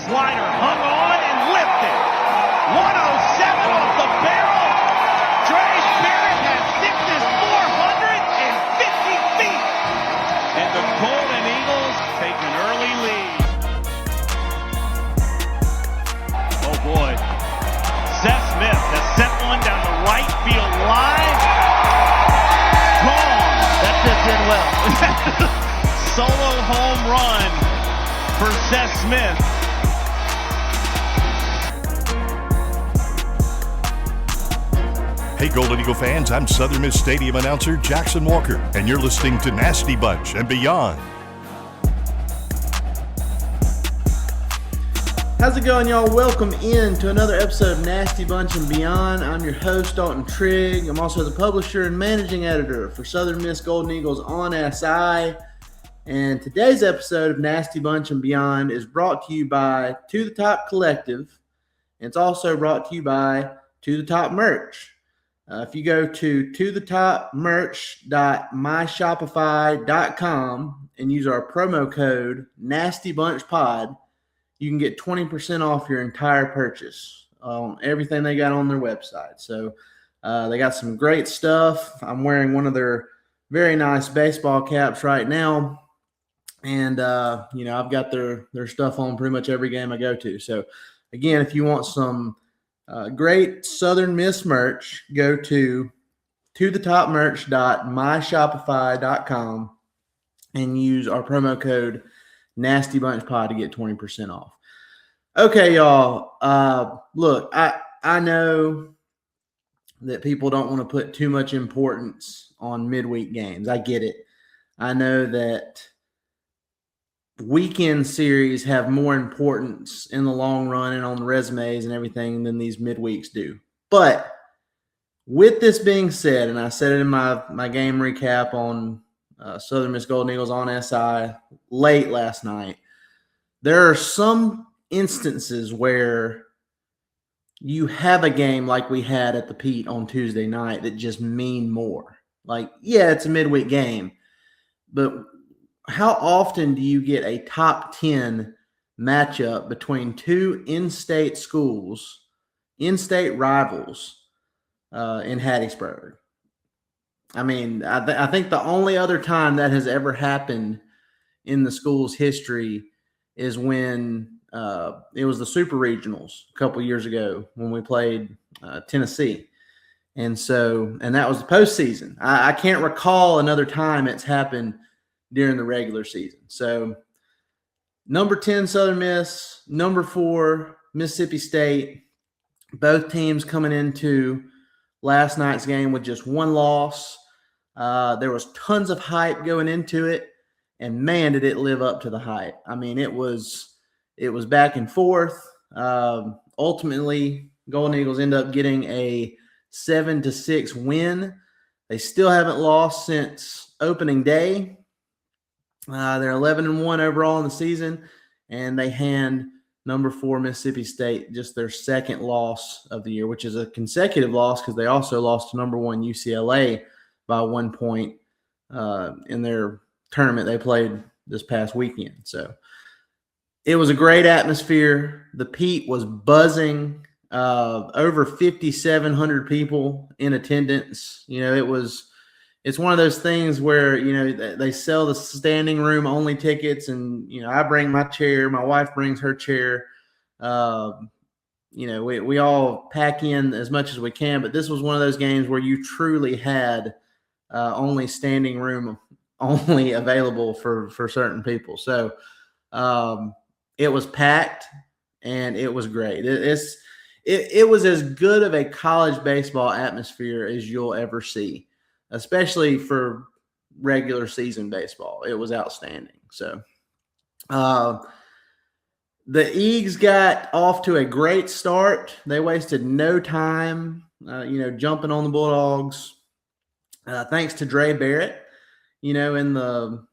slider hung on and lifted. 107 off the barrel. Trey Barrett has dipped his 450 feet. And the Golden Eagles take an early lead. Oh boy. Seth Smith has sent one down the right field line. Gone. That fits in well. Solo home run for Seth Smith. Hey, Golden Eagle fans, I'm Southern Miss Stadium announcer Jackson Walker, and you're listening to Nasty Bunch and Beyond. How's it going, y'all? Welcome in to another episode of Nasty Bunch and Beyond. I'm your host, Dalton Trigg. I'm also the publisher and managing editor for Southern Miss Golden Eagles on SI. And today's episode of Nasty Bunch and Beyond is brought to you by To The Top Collective. And it's also brought to you by To The Top Merch. If you go to tothetopmerch.myshopify.com and use our promo code NastyBunchPod, you can get 20% off your entire purchase on everything they got on their website. So they got some great stuff. I'm wearing one of their very nice baseball caps right now. And, I've got their stuff on pretty much every game I go to. So, again, if you want some great Southern Miss merch, go to tothetopmerch.myshopify.com and use our promo code NastyBunchPod to get 20% off. Okay, y'all. Look, I know that people don't want to put too much importance on midweek games. I get it. I know that weekend series have more importance in the long run and on the resumes and everything than these midweeks do. But with this being said, and I said it in my game recap on Southern Miss Golden Eagles on SI late last night, there are some instances where you have a game like we had at the Pete on Tuesday night that just mean more. Like, yeah, it's a midweek game, but how often do you get a top 10 matchup between two in-state schools, in-state rivals in Hattiesburg? I mean, I think the only other time that has ever happened in the school's history is when it was the Super Regionals a couple years ago when we played Tennessee. And that was the postseason. I can't recall another time it's happened during the regular season. So number 10, Southern Miss, number 4, Mississippi State, both teams coming into last night's game with just one loss. There was tons of hype going into it, and man, did it live up to the hype. I mean, it was back and forth. Ultimately, Golden Eagles end up getting a 7-6 win. They still haven't lost since opening day. They're 11-1 overall in the season, and they hand number 4 Mississippi State just their second loss of the year, which is a consecutive loss because they also lost to number 1 UCLA by 1 point in their tournament they played this past weekend. So it was a great atmosphere. The Pete was buzzing. Over 5,700 people in attendance. It's one of those things where, they sell the standing room only tickets, and, I bring my chair, my wife brings her chair. We all pack in as much as we can, but this was one of those games where you truly had only standing room only available for certain people. So it was packed and it was great. It was as good of a college baseball atmosphere as you'll ever see, especially for regular season baseball. It was outstanding. So the Eags got off to a great start. They wasted no time, jumping on the Bulldogs. Thanks to Trey Barrett, in the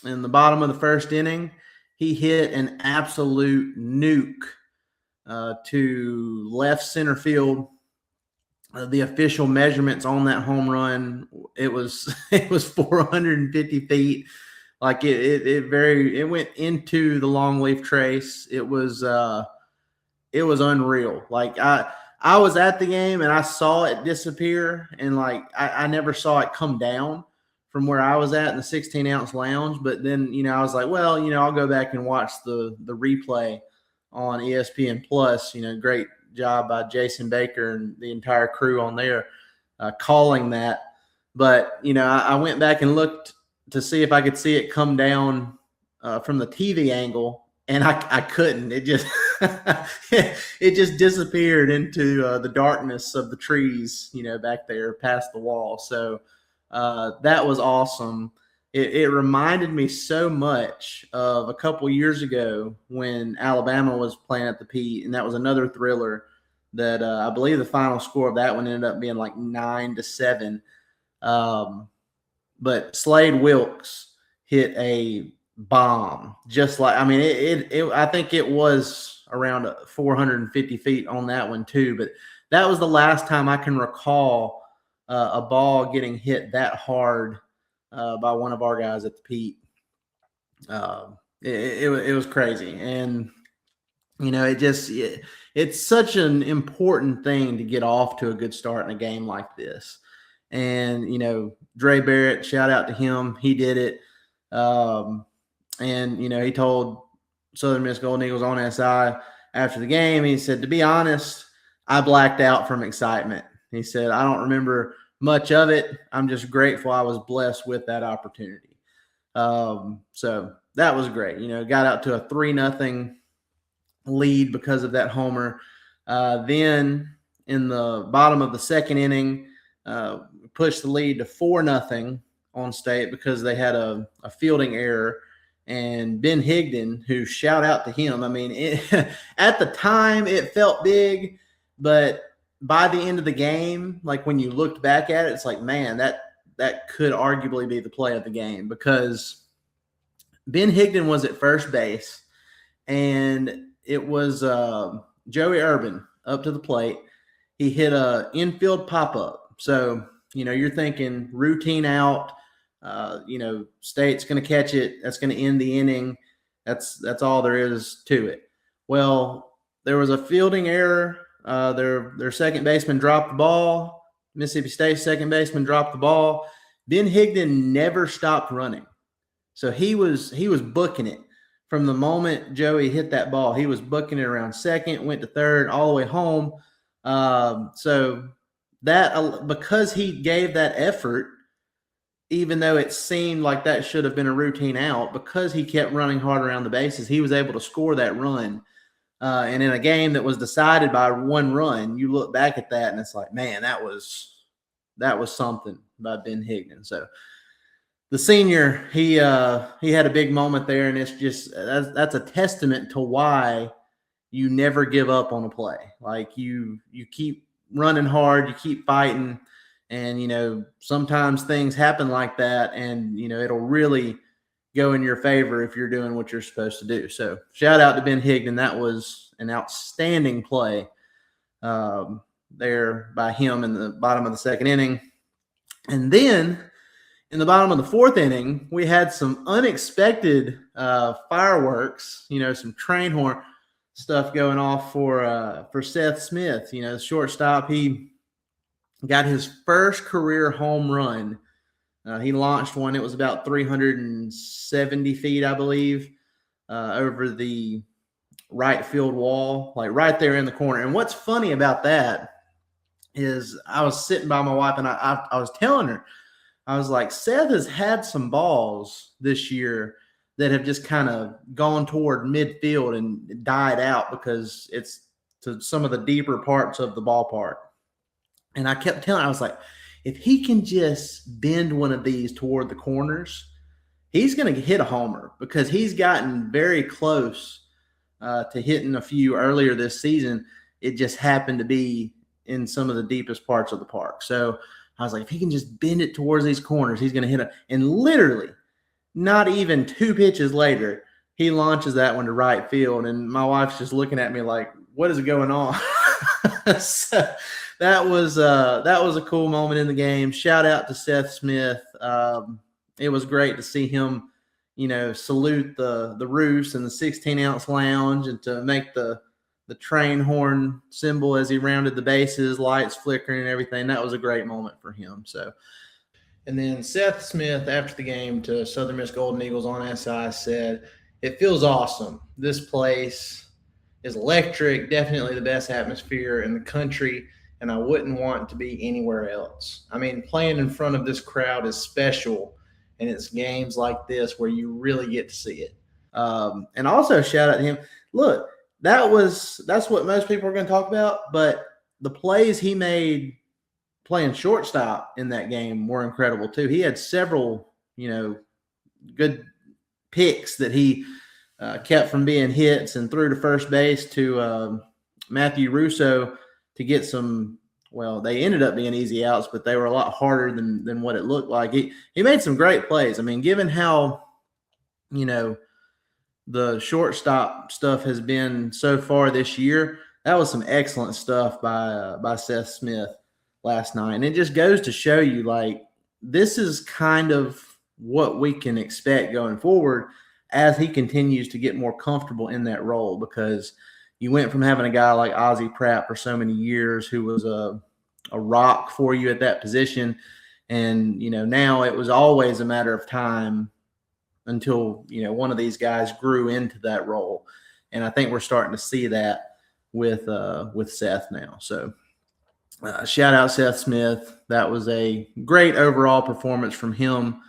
bottom of the first inning, he hit an absolute nuke to left center field. The official measurements on that home run, it was 450 feet, Like it went into the longleaf trace. It was unreal. Like I was at the game and I saw it disappear, and like I never saw it come down from where I was at in the 16-ounce lounge. But then, I was like, well, I'll go back and watch the replay on ESPN Plus. Great job by Jason Baker and the entire crew on there calling that. But, I went back and looked to see if I could see it come down from the TV angle, and I couldn't. It just it just disappeared into the darkness of the trees, back there past the wall. So that was awesome. It reminded me so much of a couple years ago when Alabama was playing at the Pete, and that was another thriller that I believe the final score of that one ended up being like 9-7. But Slade Wilkes hit a bomb, just like, I think it was around 450 feet on that one too. But that was the last time I can recall a ball getting hit that hard by one of our guys at the Pete. It was crazy. And, it's such an important thing to get off to a good start in a game like this. And, Dre Barrett, shout out to him. He did it. And, he told Southern Miss Golden Eagles on SI after the game, he said, to be honest, I blacked out from excitement. He said, I don't remember much of it. I'm just grateful I was blessed with that opportunity. So that was great. Got out to a 3-0 lead because of that homer. Then in the bottom of the second inning, pushed the lead to 4-0 on State because they had a fielding error. And Ben Higdon, who, shout out to him. At the time it felt big, but by the end of the game, like when you looked back at it, it's like, man, that could arguably be the play of the game, because Ben Higdon was at first base, and it was Joey Urban up to the plate. He hit a infield pop-up. So, you're thinking routine out. State's going to catch it. That's going to end the inning. That's all there is to it. Well, there was a fielding error. Their second baseman dropped the ball. Mississippi State's second baseman dropped the ball. Ben Higdon never stopped running. So he was booking it from the moment Joey hit that ball. He was booking it around second, went to third, all the way home. So that, because he gave that effort, even though it seemed like that should have been a routine out, because he kept running hard around the bases, he was able to score that run. And in a game that was decided by one run, you look back at that and it's like, man, that was something by Ben Higdon. So the senior, he had a big moment there, and it's just that's a testament to why you never give up on a play. Like you keep running hard, you keep fighting. And, sometimes things happen like that, and, it'll really go in your favor if you're doing what you're supposed to do. So shout out to Ben Higdon. That was an outstanding play there by him in the bottom of the second inning. And then in the bottom of the fourth inning, we had some unexpected fireworks, some train horn stuff going off for Seth Smith. The shortstop, he got his first career home run. He launched one. It was about 370 feet, I believe, over the right field wall, like right there in the corner. And what's funny about that is I was sitting by my wife, and I was telling her, I was like, Seth has had some balls this year that have just kind of gone toward midfield and died out because it's to some of the deeper parts of the ballpark. And I kept telling her, I was like, if he can just bend one of these toward the corners, he's going to hit a homer, because he's gotten very close to hitting a few earlier this season. It just happened to be in some of the deepest parts of the park. So I was like, if he can just bend it towards these corners, he's going to hit it. And literally, not even 2 pitches later, he launches that one to right field. And my wife's just looking at me like, what is going on? So that was a cool moment in the game. Shout out to Seth Smith. It was great to see him salute the roofs and the 16-ounce lounge, and to make the train horn symbol as he rounded the bases, lights flickering and everything. That was a great moment for him. So, and then Seth Smith, after the game, to Southern Miss Golden Eagles on SI, said, "It feels awesome. This place is electric, definitely the best atmosphere in the country, and I wouldn't want to be anywhere else. I mean, playing in front of this crowd is special, and it's games like this where you really get to see it." And also shout out to him. Look, that's what most people are going to talk about, but the plays he made playing shortstop in that game were incredible too. He had several, good picks that he kept from being hits, and threw to first base to Matthew Russo to get some. Well, they ended up being easy outs, but they were a lot harder than what it looked like. He made some great plays. I mean, given how, the shortstop stuff has been so far this year, that was some excellent stuff by Seth Smith last night. And it just goes to show you, like, this is kind of what we can expect going forward as he continues to get more comfortable in that role, because you went from having a guy like Ozzie Pratt for so many years who was a rock for you at that position. And, now it was always a matter of time until, one of these guys grew into that role. And I think we're starting to see that with Seth now. So shout out Seth Smith. That was a great overall performance from him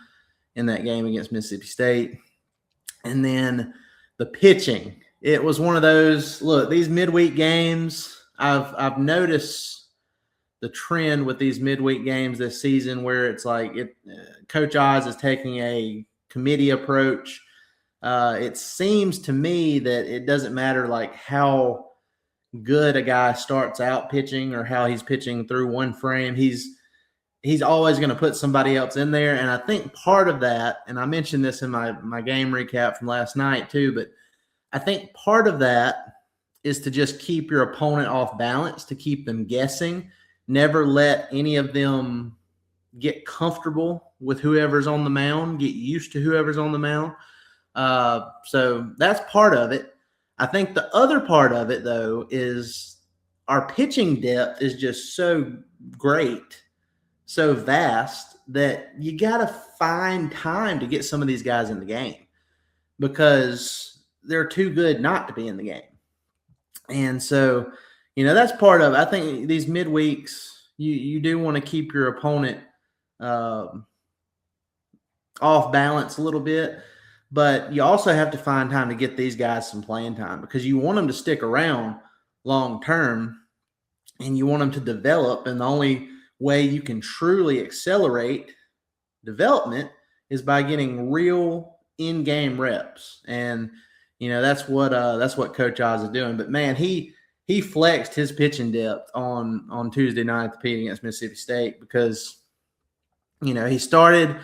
in that game against Mississippi State. And then the pitching. It was one of those, look, these midweek games, I've noticed the trend with these midweek games this season where it's like Coach Oz is taking a committee approach. It seems to me that it doesn't matter like how good a guy starts out pitching or how he's pitching through one frame. He's always going to put somebody else in there. And I think part of that, and I mentioned this in my game recap from last night too, but I think part of that is to just keep your opponent off balance, to keep them guessing. Never let any of them get comfortable with whoever's on the mound, get used to whoever's on the mound. So that's part of it. I think the other part of it, though, is our pitching depth is just so great, so vast, that you got to find time to get some of these guys in the game, because they're too good not to be in the game. And so, that's part of it. I think these midweeks, you do want to keep your opponent off balance a little bit, but you also have to find time to get these guys some playing time, because you want them to stick around long term and you want them to develop. And the only way you can truly accelerate development is by getting real in-game reps. And that's what Coach Oz is doing. But man, he flexed his pitching depth on Tuesday night to compete against Mississippi State, because he started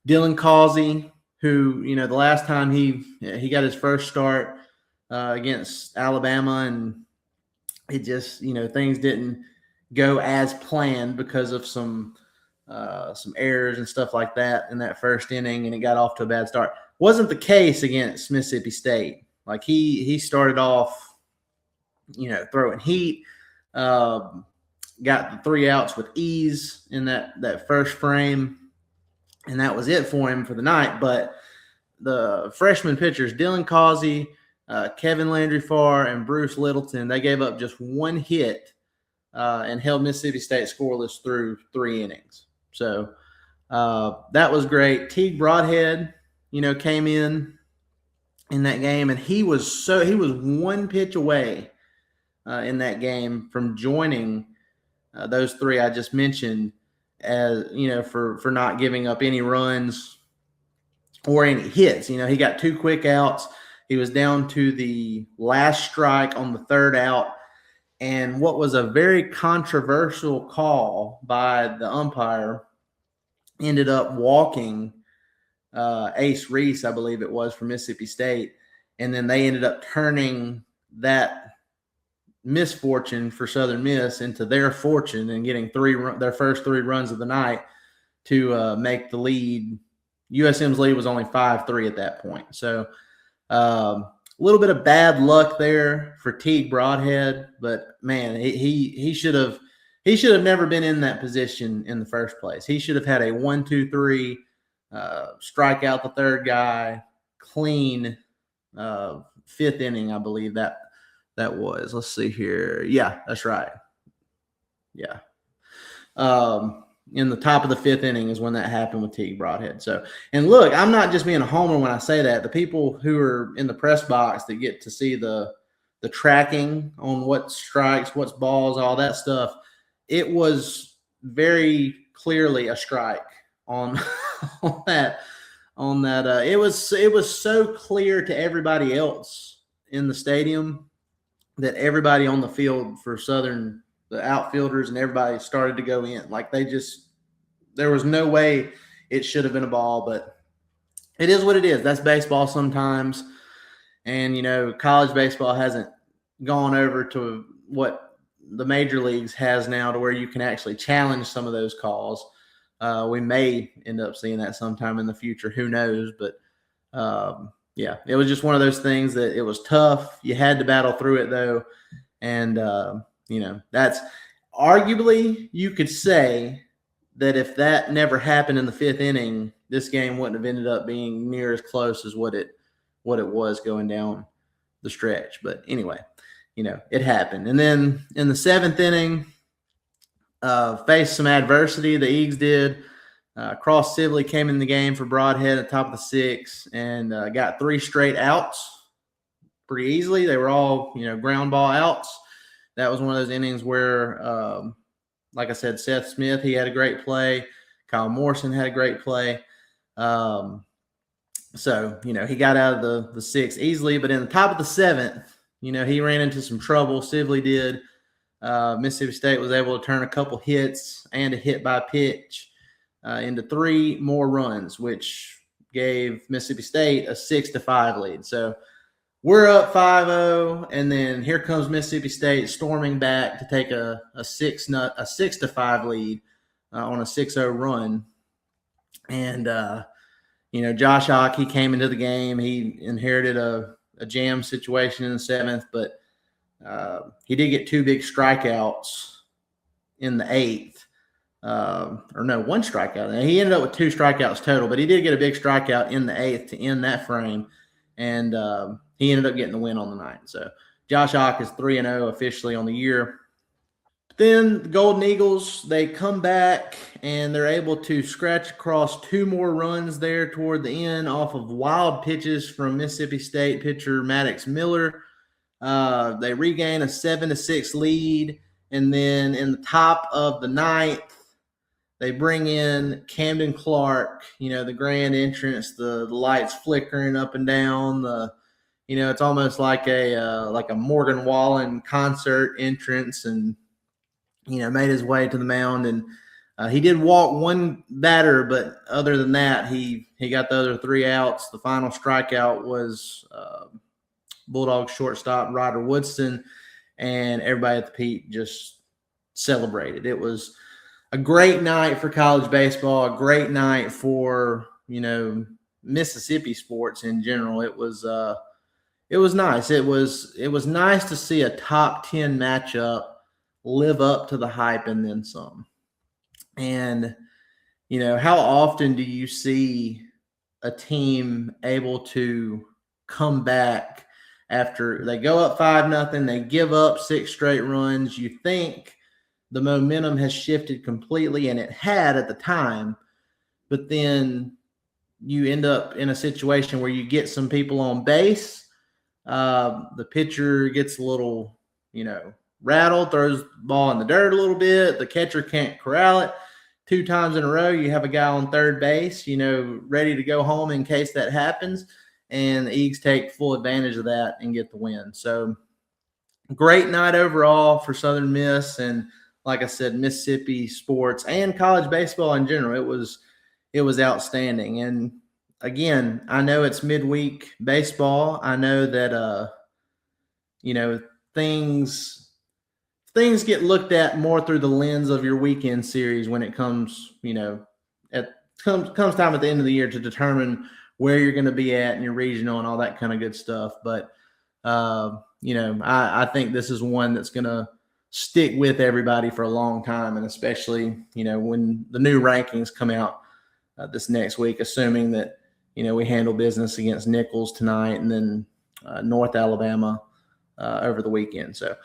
Dylan Causey, who the last time he got his first start against Alabama, and it just things didn't go as planned because of some errors and stuff like that in that first inning, and it got off to a bad start. Wasn't the case against Mississippi State. Like he started off, throwing heat, got the 3 outs with ease in that first frame, and that was it for him for the night. But the freshman pitchers, Dylan Causey, Kevin Landry Farr, and Bruce Littleton, they gave up just 1 hit and held Mississippi State scoreless through 3 innings. So that was great. Teague Broadhead, came in that game, and he was 1 pitch away in that game from joining those 3 I just mentioned, as for not giving up any runs or any hits. He got 2 quick outs. He was down to the last strike on the 3rd out, and what was a very controversial call by the umpire ended up walking Ace Reese, I believe it was, from Mississippi State, and then they ended up turning that misfortune for Southern Miss into their fortune and getting their first 3 runs of the night to make the lead, USM's lead was only 5-3 at that point. So a little bit of bad luck there for Teague Broadhead, but man, he should have never been in that position in the first place. He should have had a 1-2-3, strike out the third guy, clean fifth inning, I believe that was. Let's see here. Yeah, that's right. Yeah. In the top of the fifth inning is when that happened with Teague Broadhead. So, and look, I'm not just being a homer when I say that. The people who are in the press box that get to see the tracking on what strikes, what's balls, all that stuff, it was very clearly a strike on that. It was so clear to everybody else in the stadium that everybody on the field for Southern, the outfielders and everybody, started to go in. Like there was no way it should have been a ball, but it is what it is. That's baseball sometimes. And, college baseball hasn't gone over to what the major leagues has now, to where you can actually challenge some of those calls. We may end up seeing that sometime in the future. Who knows? But, yeah, it was just one of those things that it was tough. You had to battle through it, though. And, that's arguably, you could say that if that never happened in the fifth inning, this game wouldn't have ended up being near as close as what it was going down the stretch. But anyway, it happened. And then in the seventh inning, faced some adversity. The Eags did. Cross Sibley came in the game for Broadhead at the top of the sixth and got 3 straight outs pretty easily. They were all, ground ball outs. That was one of those innings where, like I said, Seth Smith, he had a great play. Kyle Morrison had a great play. So, he got out of the sixth easily. But in the top of the seventh, he ran into some trouble. Sibley did. Mississippi State was able to turn a couple hits and a hit by pitch into 3 more runs, which gave Mississippi State a 6-5 lead. So we're up 5-0, and then here comes Mississippi State storming back to take a 6-5 lead on a 6-0 run. And Josh Ock, he came into the game. He inherited a jam situation in the seventh, but he did get 2 big strikeouts in the eighth. Or no, 1 strikeout. He ended up with 2 strikeouts total, but he did get a big strikeout in the eighth to end that frame. And he ended up getting the win on the night. So Josh Ock is 3-0 officially on the year. Then the Golden Eagles, they come back and they're able to scratch across 2 more runs there toward the end off of wild pitches from Mississippi State pitcher Maddox Miller. They regain a 7-6 lead. And then in the top of the ninth, they bring in Camden Clark, the grand entrance, the lights flickering up and down. It's almost like a Morgan Wallen concert entrance, and, made his way to the mound. And he did walk 1 batter, but other than that, he got the other 3 outs. The final strikeout was Bulldog shortstop Ryder Woodson, and everybody at the Pete just celebrated. It was a great night for college baseball, a great night for, Mississippi sports in general. It was nice. It was nice to see a top 10 matchup live up to the hype and then some. And, how often do you see a team able to come back after they go up 5-0, they give up 6 straight runs? You think the momentum has shifted completely, and it had at the time, but then you end up in a situation where you get some people on base. The pitcher gets a little, rattled, throws the ball in the dirt a little bit. The catcher can't corral it. 2 times in a row, you have a guy on third base, ready to go home in case that happens. And the Eags take full advantage of that and get the win. So great night overall for Southern Miss. And like I said, Mississippi sports and college baseball in general, it was outstanding. And again, I know it's midweek baseball. I know that, things get looked at more through the lens of your weekend series when it comes, at comes time at the end of the year to determine where you're going to be at in your regional and all that kind of good stuff. But, I think this is one that's going to stick with everybody for a long time. And especially, when the new rankings come out this next week, assuming that, we handle business against Nichols tonight and then North Alabama over the weekend. So,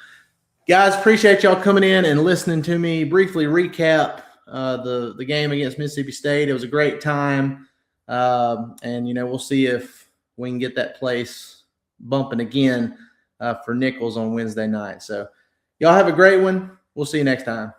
guys, appreciate y'all coming in and listening to me briefly recap the game against Mississippi State. It was a great time. And we'll see if we can get that place bumping again for Nichols on Wednesday night. So y'all have a great one. We'll see you next time.